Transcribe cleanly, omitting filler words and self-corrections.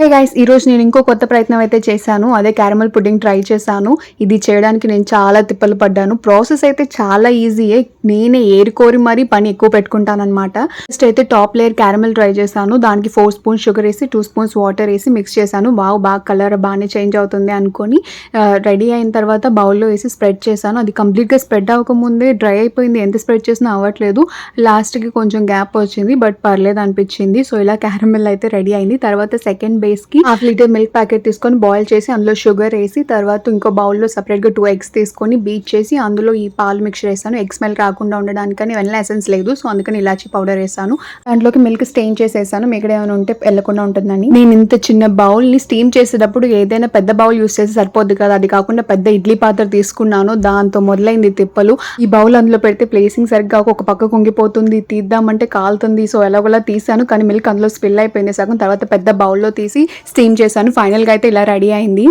Hey guys, ఈరోజు నేను ఇంకో కొత్త ప్రయత్నం అయితే చేశాను. అదే క్యారమల్ పుడ్డింగ్ ట్రై చేశాను. ఇది చేయడానికి నేను చాలా తిప్పలు పడ్డాను. ప్రాసెస్ అయితే చాలా ఈజీయే. నేనే ఏరుకోరి మరీ పని ఎక్కువ పెట్టుకుంటానన్నమాట. ఫస్ట్ అయితే టాప్ లేయర్ క్యారమల్ ట్రై చేశాను. దానికి 4 స్పూన్స్ షుగర్ వేసి 2 స్పూన్స్ వాటర్ వేసి మిక్స్ చేశాను. బాగా కలర్ బాగానే చేంజ్ అవుతుంది అనుకొని రెడీ అయిన తర్వాత బౌల్లో వేసి స్ప్రెడ్ చేశాను. అది కంప్లీట్గా స్ప్రెడ్ అవ్వకముందే డ్రై అయిపోయింది. ఎంత స్ప్రెడ్ చేసినా అవ్వట్లేదు. లాస్ట్కి కొంచెం గ్యాప్ వచ్చింది, బట్ పర్లేదు అనిపించింది. సో ఇలా క్యారమల్ అయితే రెడీ అయింది. తర్వాత సెకండ్ బేస్కి 1/2 లీటర్ మిల్క్ ప్యాకెట్ తీసుకొని బాయిల్ చేసి అందులో షుగర్ వేసి తర్వాత ఇంకో బౌల్లో సపరేట్గా 2 ఎగ్స్ తీసుకొని బీట్ చేసి అందులో ఈ పాలు మిక్స్ చేశాను. ఎగ్ స్మెల్ రాకుండా ఉండడానికని వెనిలా ఎసెన్స్ లేదు, సో అందుకని ఇలాచీ పౌడర్ వేసాను. దాంట్లోకి మిల్క్ స్టెయిన్ చేసేసాను, మిగతా ఏమైనా ఉంటే వెళ్లకుండా ఉంటుందని. నేను ఇంత చిన్న బౌల్ని స్టీమ్ చేసేటప్పుడు ఏదైనా పెద్ద బౌల్ యూస్ చేసి సరిపోద్ది కదా, అది కాకుండా పెద్ద ఇడ్లీ పాత్ర తీసుకున్నాను. దాంతో మొదలైంది తిప్పలు. ఈ బౌల్ అందులో పెడితే ప్లేసింగ్ సరిగ్గా ఒక పక్క కుంగిపోతుంది, తీద్దామంటే కాలుతుంది. సో ఎలాగోలా తీసాను, కానీ మిల్క్ అందులో స్పిల్ అయిపోయింది సగం. తర్వాత పెద్ద బౌల్లో తీసి స్టీమ్ చేశాను. ఫైనల్గా అయితే ఇలా రెడీ అయింది.